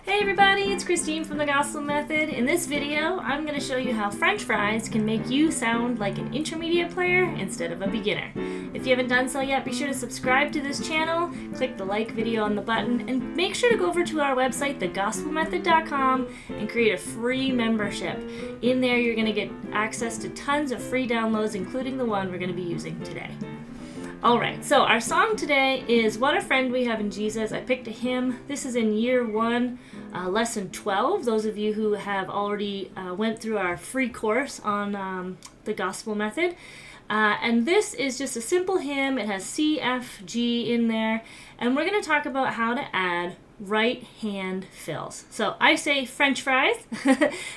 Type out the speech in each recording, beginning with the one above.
Hey everybody, it's Christine from the Gospel Method. In this video, I'm going to show you how French fries can make you sound like an intermediate player instead of a beginner. If you haven't done so yet, be sure to subscribe to this channel, click the like video on the button, and make sure to go over to our website, thegospelmethod.com, and create a free membership. In there, you're going to get access to tons of free downloads, including the one we're going to be using today. Alright, so our song today is What a Friend We Have in Jesus. I picked a hymn. This is in year 1, lesson 12. Those of you who have already went through our free course on the Gospel Method. And this is just a simple hymn. It has C, F, G in there. And we're going to talk about how to add right hand fills. So I say French fries.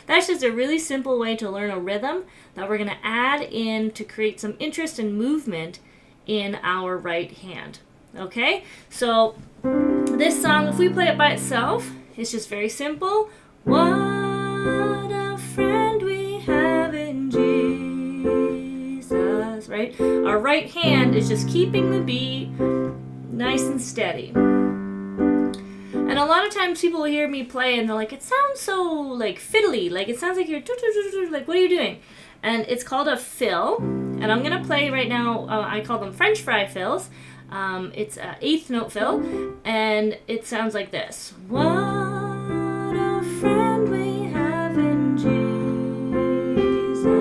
That's just a really simple way to learn a rhythm that we're going to add in to create some interest and movement in our right hand. Okay, so this song, if we play it by itself, it's just very simple. What a friend we have in Jesus, right? Our right hand is just keeping the beat nice and steady. And a lot of times people will hear me play and they're like, it sounds so like fiddly, like it sounds like you're like, what are you doing? And it's called a fill. And I'm going to play right now, I call them French fry fills. It's an 8th note fill, and it sounds like this. What a friend we have in Jesus, all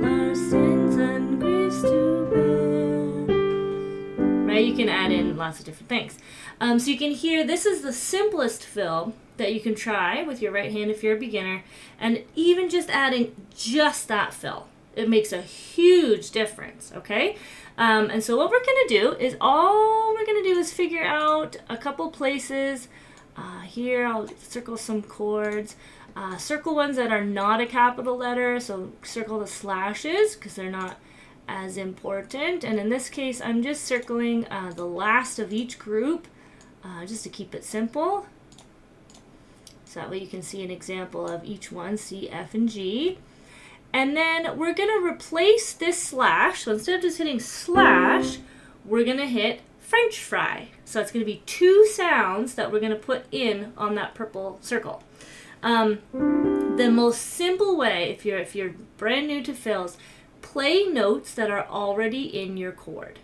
our sins and griefs to bear. Right, you can add in lots of different things. So you can hear, this is the simplest fill that you can try with your right hand if you're a beginner, and even just adding just that fill, it makes a huge difference, okay? And so what we're going to do is figure out a couple places. Here I'll circle some chords, circle ones that are not a capital letter, so circle the slashes because they're not as important, and in this case I'm just circling the last of each group just to keep it simple. So that way you can see an example of each one, C, F, and G. And then we're going to replace this slash. So instead of just hitting slash, we're going to hit French fry. So it's going to be 2 sounds that we're going to put in on that purple circle. The most simple way, if you're brand new to fills, play notes that are already in your chord.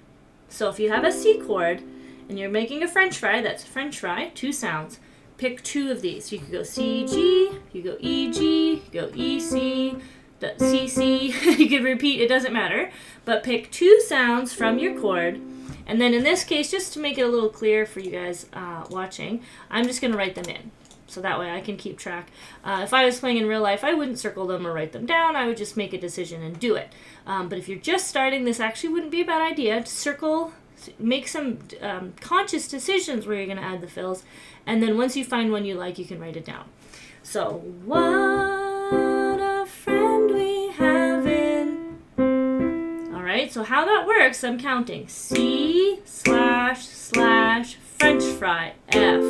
So if you have a C chord and you're making a French fry, that's French fry, 2 sounds. Pick 2 of these. You could go C, G, you go E, G, you go E, C, C, C. You could repeat, it doesn't matter. But pick 2 sounds from your chord. And then in this case, just to make it a little clearer for you guys watching, I'm just going to write them in. So that way I can keep track. If I was playing in real life, I wouldn't circle them or write them down. I would just make a decision and do it. But if you're just starting, this actually wouldn't be a bad idea. Circle, make some conscious decisions where you're going to add the fills. And then once you find one you like, you can write it down. So, what a friend we have in. Alright, so how that works, I'm counting. C slash slash French fry, F.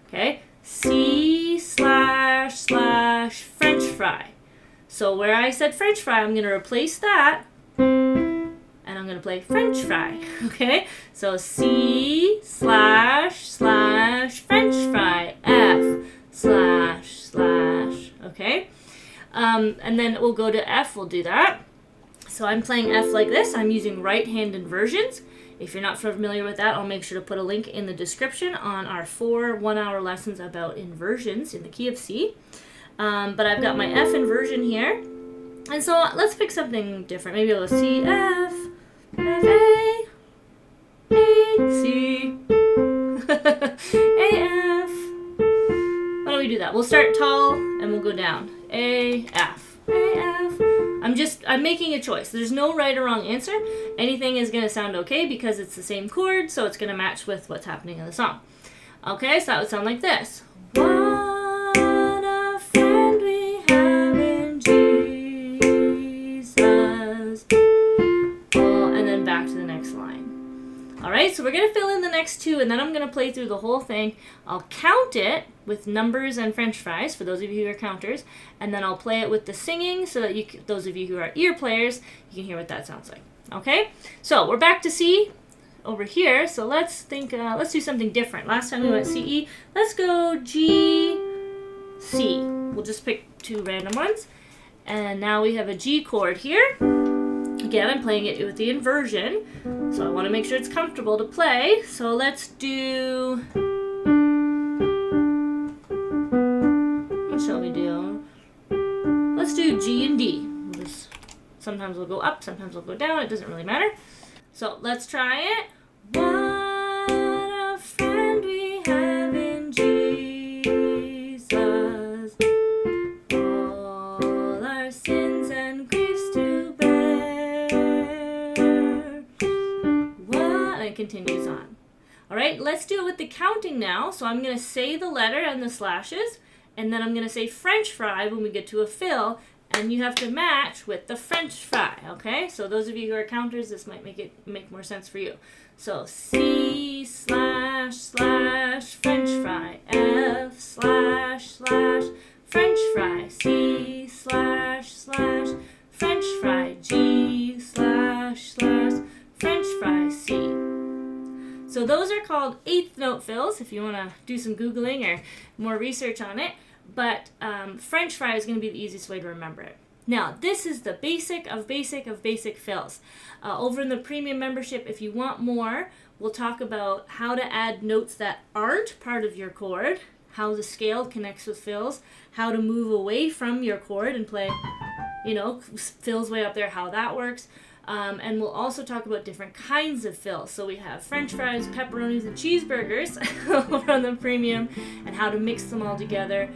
Okay, C slash slash French fry. So where I said French fry, I'm going to replace that. And I'm going to play French fry, okay? So C slash slash French fry, F slash slash, okay? And then we'll go to F, we'll do that. So I'm playing F like this. I'm using right-hand inversions. If you're not familiar with that, I'll make sure to put a link in the description on our 4 one-hour lessons about inversions in the key of C. But I've got my F inversion here. And so let's pick something different. Maybe I'll go C, F, F, A, C, A, F. Why don't we do that? We'll start tall and we'll go down. A, F, A, F. I'm making a choice. There's no right or wrong answer. Anything is going to sound okay because it's the same chord, so it's going to match with what's happening in the song. Okay, so that would sound like this. What a friend we have in Jesus. And then back to the next line. Alright, so we're going to fill in the next 2, and then I'm going to play through the whole thing. I'll count it with numbers and French fries, for those of you who are counters, and then I'll play it with the singing, so that those of you who are ear players, you can hear what that sounds like. Okay? So, we're back to C. over here. So let's do something different. Last time we went C, E. Let's go G, C. We'll just pick 2 random ones. And now we have a G chord here. Again, I'm playing it with the inversion, so I want to make sure it's comfortable to play. So let's do, what shall we do? Let's do G and D. Sometimes we'll go up, sometimes we'll go down. It doesn't really matter. So let's try it. What a friend we have in Jesus. All our sins and griefs to bear. What? And it continues on. All right, let's do it with the counting now. So I'm going to say the letter and the slashes, and then I'm going to say French fry when we get to a fill. And you have to match with the French fry, okay? So those of you who are counters, this might make more sense for you. So C / French fry, F / French fry, C / French fry, G / French fry, C. So those are called 8th note fills if you want to do some Googling or more research on it. But French fry is going to be the easiest way to remember it. Now, this is the basic of basic fills. Over in the premium membership, if you want more, we'll talk about how to add notes that aren't part of your chord, how the scale connects with fills, how to move away from your chord and play, fills way up there, how that works. And we'll also talk about different kinds of fills. So we have French fries, pepperonis, and cheeseburgers over on the premium, and how to mix them all together.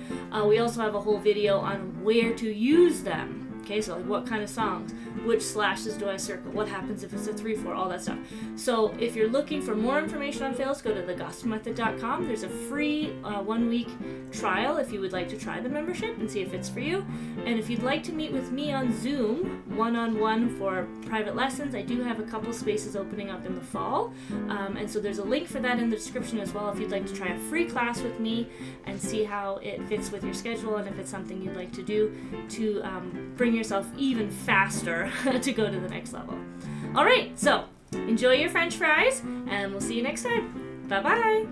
We also have a whole video on where to use them. Okay, so like what kind of songs, which slashes do I circle, what happens if it's a 3/4, all that stuff. So if you're looking for more information on fills, go to thegospelmethod.com. There's a free 1-week trial if you would like to try the membership and see if it's for you. And if you'd like to meet with me on Zoom, one-on-one for private lessons, I do have a couple spaces opening up in the fall. And so there's a link for that in the description as well if you'd like to try a free class with me and see how it fits with your schedule and if it's something you'd like to do to bring yourself even faster to go to the next level. All right, so enjoy your French fries, and we'll see you next time. Bye-bye.